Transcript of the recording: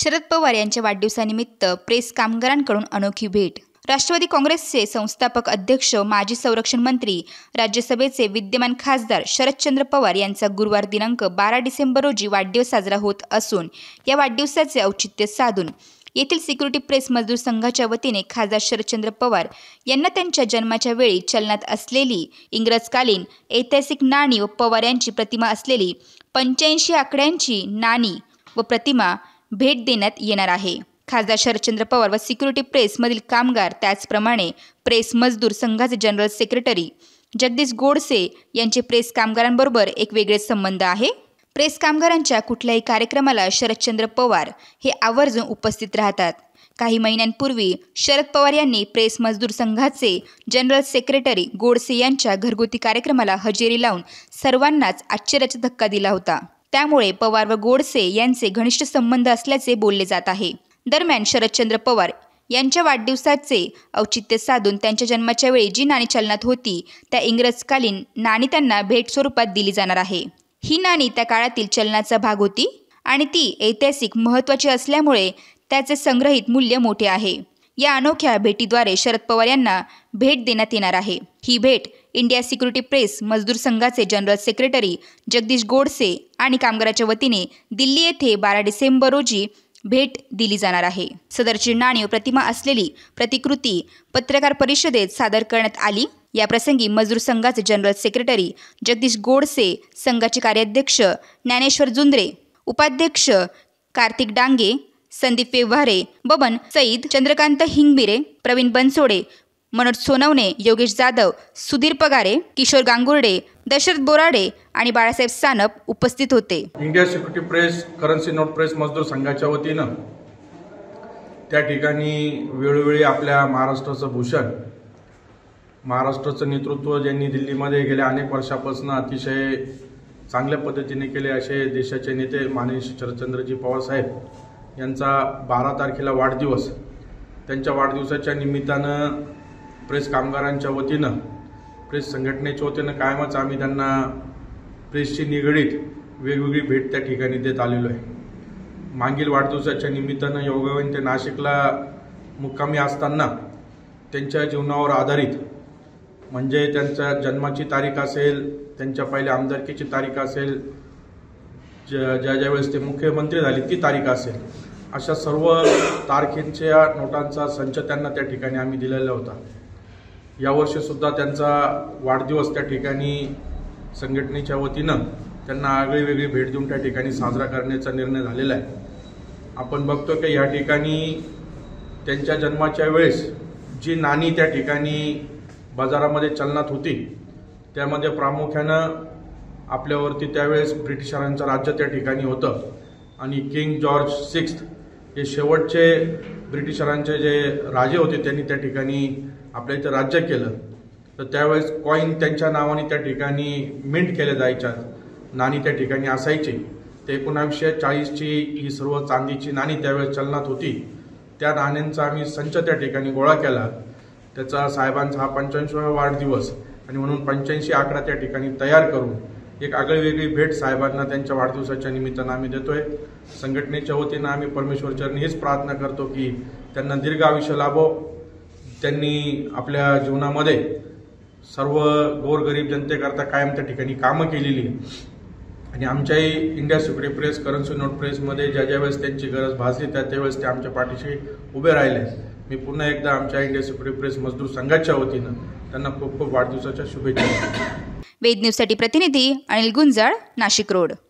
शरद पवार यांच्या वाढदिवसानिमित्त प्रेस कामगारांकडून अनोखी भेट। राष्ट्रवादी काँग्रेसचे संस्थापक अध्यक्ष, माजी संरक्षण मंत्री, राज्यसभेचे विद्यमान खासदार शरदचंद्र पवार यांचा गुरुवार दिनांक 12 डिसेंबर रोजी वाढदिवस साजरा होत असून या वाढदिवसाचे औचित्य साधून येथील सिक्युरिटी प्रेस मजदूर संघाच्या वतीने खासदार शरदचंद्र पवार यांना त्यांच्या जन्माच्या वेळी चलनात असलेली इंग्रजकालीन ऐतिहासिक नाणी व पवार यांची प्रतिमा असलेली 85 आकड्यांची नाणी व प्रतिमा भेट देण्यात येणार आहे। खासदार शरदचंद्र पवार व सिक्युरिटी प्रेसमधील कामगार, त्याचप्रमाणे प्रेस मजदूर संघाचे जनरल सेक्रेटरी जगदीश गोडसे यांचे प्रेस कामगारांबरोबर एक वेगळेच संबंध आहे। प्रेस कामगारांच्या कुठल्याही कार्यक्रमाला शरदचंद्र पवार हे आवर्जून उपस्थित राहतात। काही महिन्यांपूर्वी शरद पवार यांनी प्रेस मजदूर संघाचे जनरल सेक्रेटरी गोडसे यांच्या घरगुती कार्यक्रमाला हजेरी लावून सर्वांनाच आश्चर्याचा धक्का दिला होता। त्यामुळे पवार व गोडसे यांचे घनिष्ठ संबंध असल्याचे बोलले जात आहे। दरम्यान शरदचंद्र पवार यांच्या वाढदिवसाचे औचित्य साधून त्यांच्या जन्माच्या वेळी जी नाणी चलनात होती त्या इंग्रजकालीन नाणी त्यांना भेट स्वरूपात दिली जाणार आहे। ही नाणी त्या काळातील चलनाचा भाग होती आणि ती ऐतिहासिक महत्त्वाची असल्यामुळे त्याचे संग्रहित मूल्य मोठे आहे। या अनोख्या भेटीद्वारे शरद पवार यांना भेट देण्यात येणार आहे। ही भेट इंडिया सिक्युरिटी प्रेस मजदूर संघाचे जनरल सेक्रेटरी जगदीश गोडसे आणि कामगाराच्या वतीने दिल्ली येथे 12 डिसेंबर रोजी भेट दिली जाणार आहे। सदरची नाणी व प्रतिमा असलेली प्रतिकृती पत्रकार परिषदेत सादर करण्यात आली। या प्रसंगी मजदूर संघाचे जनरल सेक्रेटरी जगदीश गोडसे, संघाचे कार्याध्यक्ष ज्ञानेश्वर जुंद्रे, उपाध्यक्ष कार्तिक डांगे, संदीप व्यवहारे, बबन सईद, चंद्रकांत हिंगबिरे, प्रवीण बनसोडे, मनोज सोनवणे, योगेश जाधव, सुधीर पगारे, किशोर गांगुर्डे, दशरथ बोराडे आणि बाळासाहेब सानप उपस्थित होते। India security press, currency note press मजदूर संघाच्या वतीनं त्या ठिकाणी वेळोवेळी आपल्या महाराष्ट्राचं भूषण, महाराष्ट्राचं नेतृत्व ज्यांनी दिल्लीमध्ये गेल्या अनेक वर्षापासून अतिशय चांगल्या पद्धतीने केले असे देशाचे नेते माननीय शरदचंद्रजी पवार साहेब यांचा 12 तारखेला वाढदिवस। त्यांच्या वाढदिवसाच्या निमित्तानं प्रेस कामगारांच्या वतीनं, प्रेस संघटनेच्या वतीनं कायमच आम्ही त्यांना प्रेसशी निगडीत वेगवेगळी भेट त्या ठिकाणी देत आलेलो आहे। मागील वाढदिवसाच्या निमित्तानं योगायोगाने ते नाशिकला मुक्कामी असताना त्यांच्या जीवनावर आधारित, म्हणजे त्यांच्या जन्माची तारीख असेल, त्यांच्या पहिल्या आमदारकीची तारीख असेल, ज्या वेळेस ते मुख्यमंत्री झाले ती तारीख असेल, अशा सर्व तारखेंच्या नोटांचा संच त्यांना त्या ठिकाणी आम्ही दिलेला होता। यावर्षी सुद्धा त्यांचा वाढदिवस त्या ठिकाणी संघटनेच्या वतीनं त्यांना आगळीवेगळी भेट देऊन त्या ठिकाणी साजरा करण्याचा निर्णय झालेला आहे। आपण बघतो की या ठिकाणी त्यांच्या जन्माच्या वेळेस जी नाणी त्या ठिकाणी बाजारामध्ये चलनात होती त्यामध्ये प्रामुख्यानं आपल्यावरती त्यावेळेस ब्रिटिशांचं राज्य त्या ठिकाणी होतं आणि किंग जॉर्ज 6 हे शेवटचे ब्रिटिशांचे जे राजे होते त्यांनी त्या ठिकाणी आपल्या इथं राज्य केलं। तर त्यावेळेस कॉईन त्यांच्या नावाने त्या ठिकाणी मिंट केल्या जायच्या, नाणी त्या ठिकाणी असायची। ते 1940ची ही सर्व चांदीची नाणी त्यावेळेस चलनात होती। त्या नाण्यांचा आम्ही संच त्या ठिकाणी गोळा केला। त्याचा साहेबांचा हा 85वा वाढदिवस आणि म्हणून 85 आकडा त्या ठिकाणी तयार करून एक आगळीवेगळी भेट साहेबांना त्यांच्या वाढदिवसाच्या निमित्तानं आम्ही देतोय। संघटनेच्या वतीनं आम्ही परमेश्वरचरणी हेच प्रार्थना करतो की त्यांना दीर्घ आयुष्य लाभो। त्यांनी आपल्या जीवनामध्ये सर्व गोरगरीब जनतेकरता कायम त्या ठिकाणी कामं केलेली आणि आमच्याही India security press, currency note प्रेसमध्ये ज्या वेळेस त्यांची गरज भासली त्यावेळेस ते आमच्या पाठीशी उभे राहिले। मी पुन्हा एकदा आमच्या इंडिया सिक्युरिटी प्रेस मजदूर संघाच्या वतीनं त्यांना खूप खूप वाढदिवसाच्या शुभेच्छा। वेद न्यूजसाठी प्रतिनिधी अनिल गुंजाळ, नाशिक रोड।